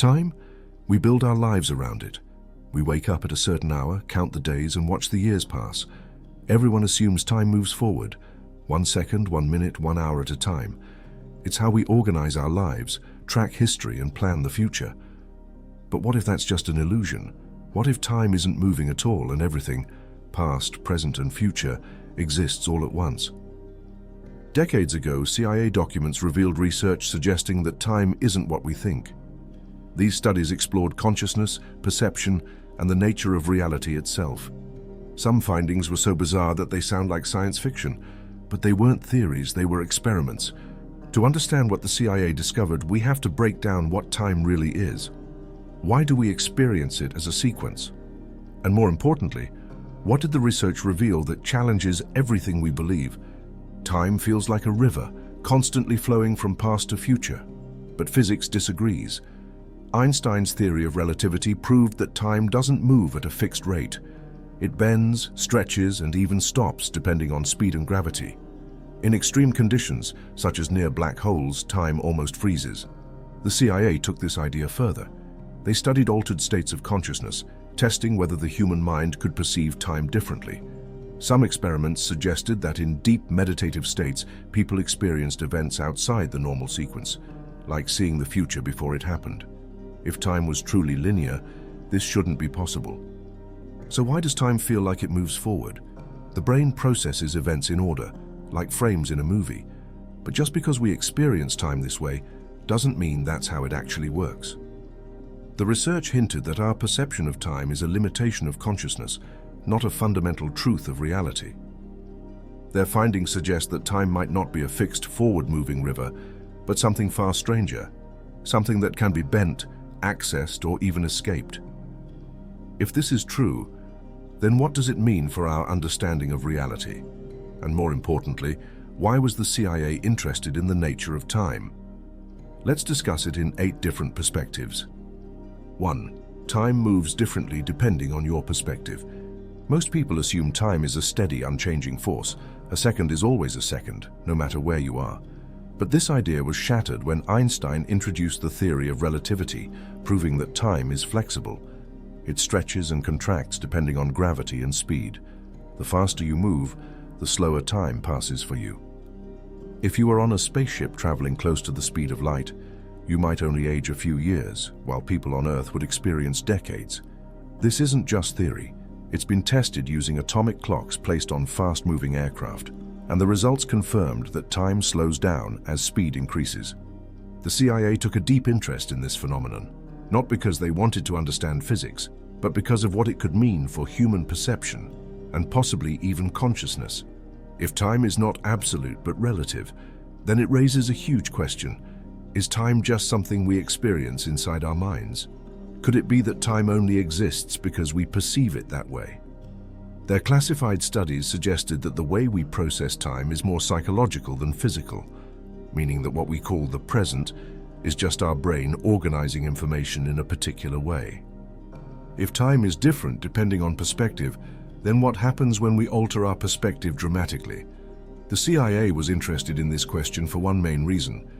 Time? We build our lives around it. We wake up at a certain hour, count the days, and watch the years pass. Everyone assumes time moves forward, 1 second, 1 minute, 1 hour at a time. It's how we organize our lives, track history, and plan the future. But what if that's just an illusion? What if time isn't moving at all and everything, past, present, and future, exists all at once? Decades ago, CIA documents revealed research suggesting that time isn't what we think. These studies explored consciousness, perception, and the nature of reality itself. Some findings were so bizarre that they sound like science fiction, but they weren't theories, they were experiments. To understand what the CIA discovered, we have to break down what time really is. Why do we experience it as a sequence? And more importantly, what did the research reveal that challenges everything we believe? Time feels like a river, constantly flowing from past to future. But physics disagrees. Einstein's theory of relativity proved that time doesn't move at a fixed rate. It bends, stretches, and even stops depending on speed and gravity. In extreme conditions, such as near black holes, time almost freezes. The CIA took this idea further. They studied altered states of consciousness, testing whether the human mind could perceive time differently. Some experiments suggested that in deep meditative states, people experienced events outside the normal sequence, like seeing the future before it happened. If time was truly linear, this shouldn't be possible. So why does time feel like it moves forward? The brain processes events in order, like frames in a movie. But just because we experience time this way, doesn't mean that's how it actually works. The research hinted that our perception of time is a limitation of consciousness, not a fundamental truth of reality. Their findings suggest that time might not be a fixed, forward-moving river, but something far stranger, something that can be bent, accessed, or even escaped. If this is true, then what does it mean for our understanding of reality? And more importantly, why was the CIA interested in the nature of time? Let's discuss it in 8 different perspectives. 1. Time moves differently depending on your perspective. Most people assume time is a steady, unchanging force. A second is always a second, no matter where you are. But this idea was shattered when Einstein introduced the theory of relativity, proving that time is flexible. It stretches and contracts depending on gravity and speed. The faster you move, the slower time passes for you. If you were on a spaceship traveling close to the speed of light, you might only age a few years, while people on Earth would experience decades. This isn't just theory. It's been tested using atomic clocks placed on fast-moving aircraft, and the results confirmed that time slows down as speed increases. The CIA took a deep interest in this phenomenon, not because they wanted to understand physics, but because of what it could mean for human perception, and possibly even consciousness. If time is not absolute but relative, then it raises a huge question. Is time just something we experience inside our minds? Could it be that time only exists because we perceive it that way? Their classified studies suggested that the way we process time is more psychological than physical, meaning that what we call the present is just our brain organizing information in a particular way. If time is different depending on perspective, then what happens when we alter our perspective dramatically? The CIA was interested in this question for one main reason.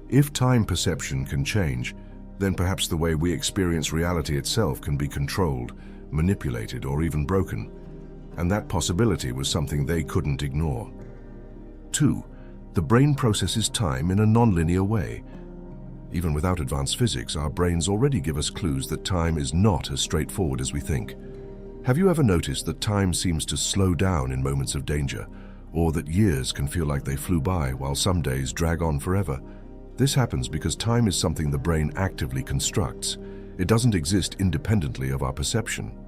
If time perception can change, then perhaps the way we experience reality itself can be controlled, manipulated, or even broken. And that possibility was something they couldn't ignore. 2. The brain processes time in a nonlinear way. Even without advanced physics, our brains already give us clues that time is not as straightforward as we think. Have you ever noticed that time seems to slow down in moments of danger, or that years can feel like they flew by while some days drag on forever? This happens because time is something the brain actively constructs. It doesn't exist independently of our perception.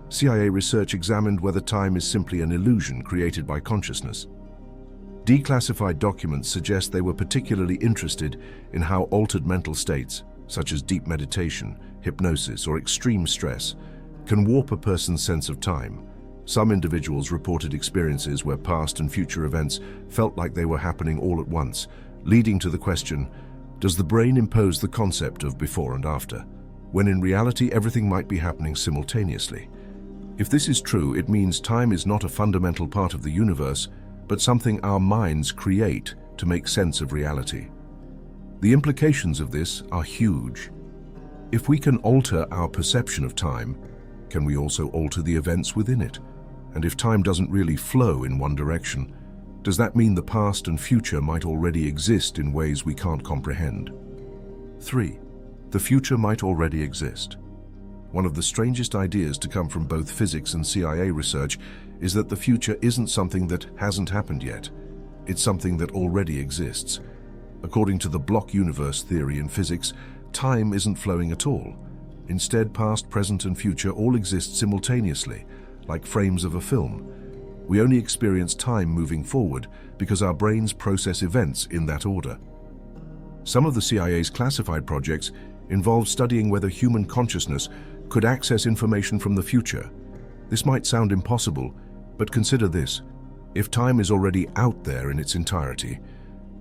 CIA research examined whether time is simply an illusion created by consciousness. Declassified documents suggest they were particularly interested in how altered mental states, such as deep meditation, hypnosis, or extreme stress, can warp a person's sense of time. Some individuals reported experiences where past and future events felt like they were happening all at once, leading to the question, does the brain impose the concept of before and after, when in reality everything might be happening simultaneously? If this is true, it means time is not a fundamental part of the universe, but something our minds create to make sense of reality. The implications of this are huge. If we can alter our perception of time, can we also alter the events within it? And if time doesn't really flow in one direction, does that mean the past and future might already exist in ways we can't comprehend? 3. The future might already exist. One of the strangest ideas to come from both physics and CIA research is that the future isn't something that hasn't happened yet. It's something that already exists. According to the block universe theory in physics, time isn't flowing at all. Instead, past, present, and future all exist simultaneously, like frames of a film. We only experience time moving forward because our brains process events in that order. Some of the CIA's classified projects involve studying whether human consciousness could access information from the future. This might sound impossible, but consider this. If time is already out there in its entirety,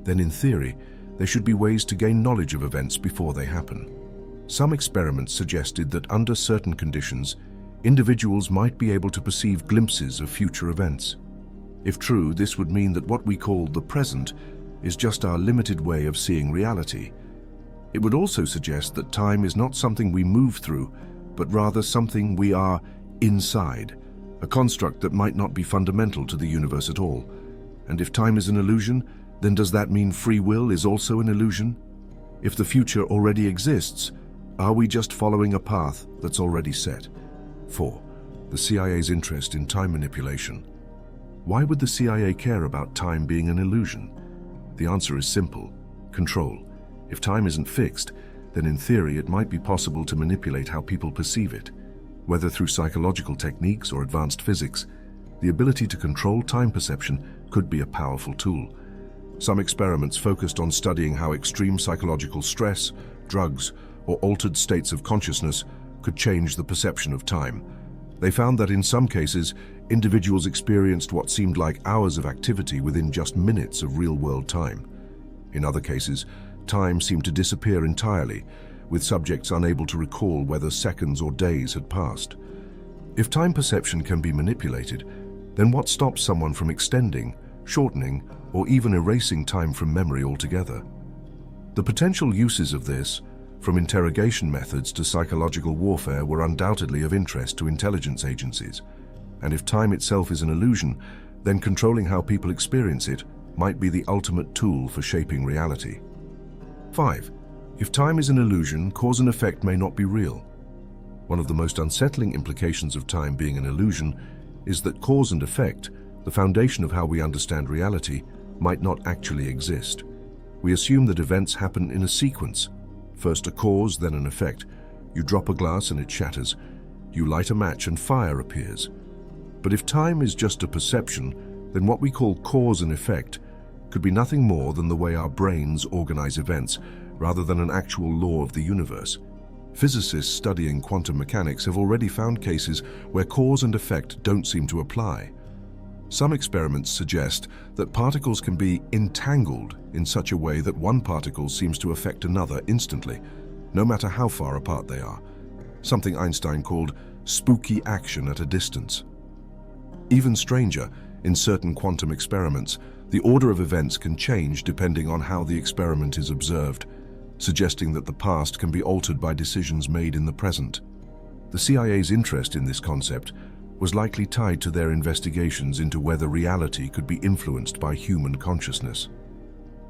then in theory, there should be ways to gain knowledge of events before they happen. Some experiments suggested that under certain conditions, individuals might be able to perceive glimpses of future events. If true, this would mean that what we call the present is just our limited way of seeing reality. It would also suggest that time is not something we move through, but rather something we are inside, a construct that might not be fundamental to the universe at all. And if time is an illusion, then does that mean free will is also an illusion? If the future already exists, are we just following a path that's already set? 4. The CIA's interest in time manipulation. Why would the CIA care about time being an illusion? The answer is simple: control. If time isn't fixed, then in theory it might be possible to manipulate how people perceive it. Whether through psychological techniques or advanced physics, the ability to control time perception could be a powerful tool. Some experiments focused on studying how extreme psychological stress, drugs, or altered states of consciousness could change the perception of time. They found that in some cases, individuals experienced what seemed like hours of activity within just minutes of real-world time. In other cases, time seemed to disappear entirely, with subjects unable to recall whether seconds or days had passed. If time perception can be manipulated, then what stops someone from extending, shortening, or even erasing time from memory altogether? The potential uses of this, from interrogation methods to psychological warfare, were undoubtedly of interest to intelligence agencies. And if time itself is an illusion, then controlling how people experience it might be the ultimate tool for shaping reality. 5. If time is an illusion, cause and effect may not be real. One of the most unsettling implications of time being an illusion is that cause and effect, the foundation of how we understand reality, might not actually exist. We assume that events happen in a sequence. First a cause, then an effect. You drop a glass and it shatters. You light a match and fire appears. But if time is just a perception, then what we call cause and effect could be nothing more than the way our brains organize events, rather than an actual law of the universe. Physicists studying quantum mechanics have already found cases where cause and effect don't seem to apply. Some experiments suggest that particles can be entangled in such a way that one particle seems to affect another instantly, no matter how far apart they are, something Einstein called spooky action at a distance. Even stranger, in certain quantum experiments, the order of events can change depending on how the experiment is observed, suggesting that the past can be altered by decisions made in the present. The CIA's interest in this concept was likely tied to their investigations into whether reality could be influenced by human consciousness.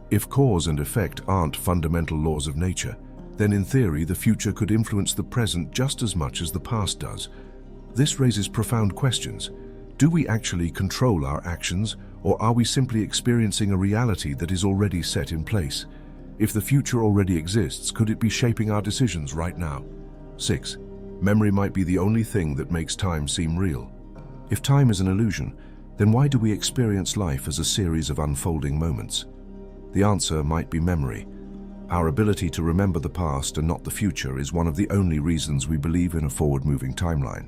If cause and effect aren't fundamental laws of nature, then in theory the future could influence the present just as much as the past does. This raises profound questions. Do we actually control our actions, or are we simply experiencing a reality that is already set in place? If the future already exists, could it be shaping our decisions right now? 6. Memory might be the only thing that makes time seem real. If time is an illusion, then why do we experience life as a series of unfolding moments? The answer might be memory. Our ability to remember the past and not the future is one of the only reasons we believe in a forward-moving timeline.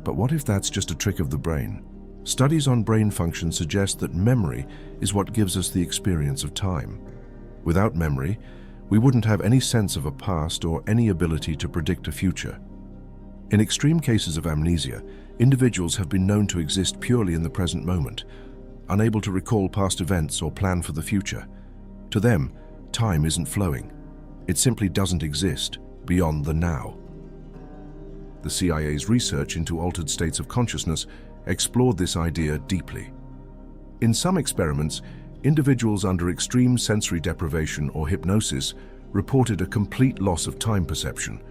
But what if that's just a trick of the brain? Studies on brain function suggest that memory is what gives us the experience of time. Without memory, we wouldn't have any sense of a past or any ability to predict a future. In extreme cases of amnesia, individuals have been known to exist purely in the present moment, unable to recall past events or plan for the future. To them, time isn't flowing. It simply doesn't exist, beyond the now. The CIA's research into altered states of consciousness explored this idea deeply. In some experiments, individuals under extreme sensory deprivation or hypnosis reported a complete loss of time perception.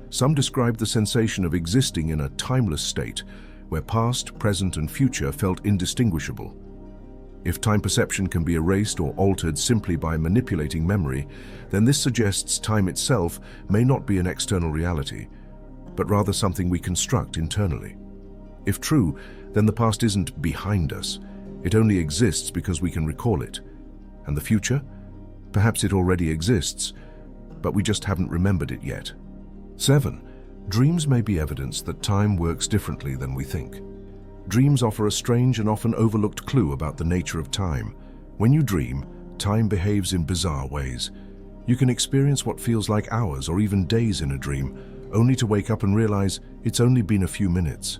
Some described the sensation of existing in a timeless state, where past, present, and future felt indistinguishable. If time perception can be erased or altered simply by manipulating memory, then this suggests time itself may not be an external reality, but rather something we construct internally. If true, then the past isn't behind us. It only exists because we can recall it. And the future? Perhaps it already exists, but we just haven't remembered it yet. 7. Dreams may be evidence that time works differently than we think. Dreams offer a strange and often overlooked clue about the nature of time. When you dream, time behaves in bizarre ways. You can experience what feels like hours or even days in a dream, only to wake up and realize it's only been a few minutes.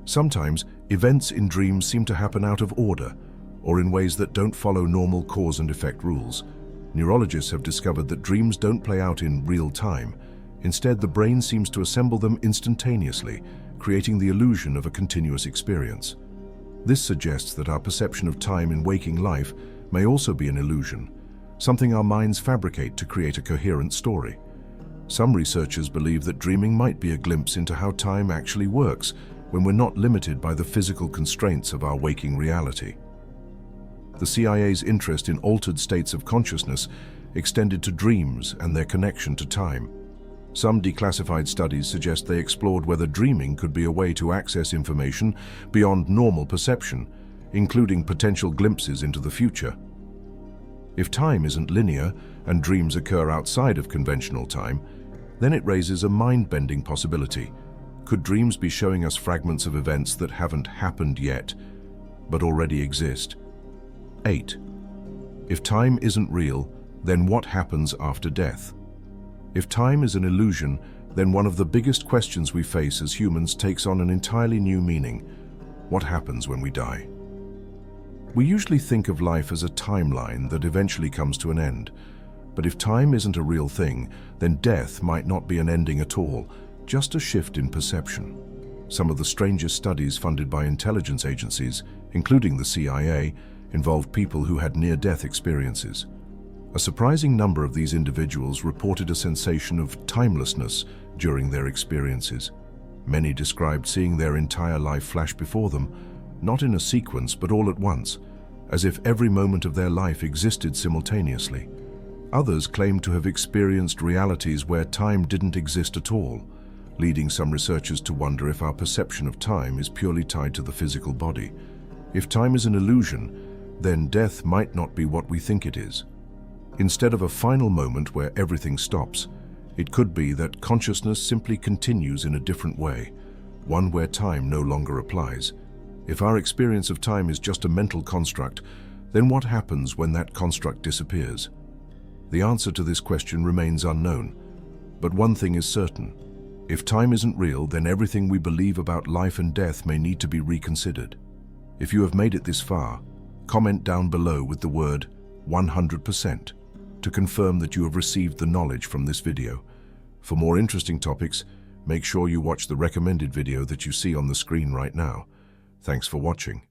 Sometimes, events in dreams seem to happen out of order, or in ways that don't follow normal cause and effect rules. Neurologists have discovered that dreams don't play out in real time. Instead, the brain seems to assemble them instantaneously, creating the illusion of a continuous experience. This suggests that our perception of time in waking life may also be an illusion, something our minds fabricate to create a coherent story. Some researchers believe that dreaming might be a glimpse into how time actually works when we're not limited by the physical constraints of our waking reality. The CIA's interest in altered states of consciousness extended to dreams and their connection to time. Some declassified studies suggest they explored whether dreaming could be a way to access information beyond normal perception, including potential glimpses into the future. If time isn't linear and dreams occur outside of conventional time, then it raises a mind-bending possibility. Could dreams be showing us fragments of events that haven't happened yet, but already exist? 8. If time isn't real, then what happens after death? If time is an illusion, then one of the biggest questions we face as humans takes on an entirely new meaning. What happens when we die? We usually think of life as a timeline that eventually comes to an end. But if time isn't a real thing, then death might not be an ending at all, just a shift in perception. Some of the strangest studies funded by intelligence agencies, including the CIA, involved people who had near-death experiences. A surprising number of these individuals reported a sensation of timelessness during their experiences. Many described seeing their entire life flash before them, not in a sequence but all at once, as if every moment of their life existed simultaneously. Others claimed to have experienced realities where time didn't exist at all, leading some researchers to wonder if our perception of time is purely tied to the physical body. If time is an illusion, then death might not be what we think it is. Instead of a final moment where everything stops, it could be that consciousness simply continues in a different way, one where time no longer applies. If our experience of time is just a mental construct, then what happens when that construct disappears? The answer to this question remains unknown, but one thing is certain. If time isn't real, then everything we believe about life and death may need to be reconsidered. If you have made it this far, comment down below with the word 100% to confirm that you have received the knowledge from this video. For more interesting topics, make sure you watch the recommended video that you see on the screen right now. Thanks for watching.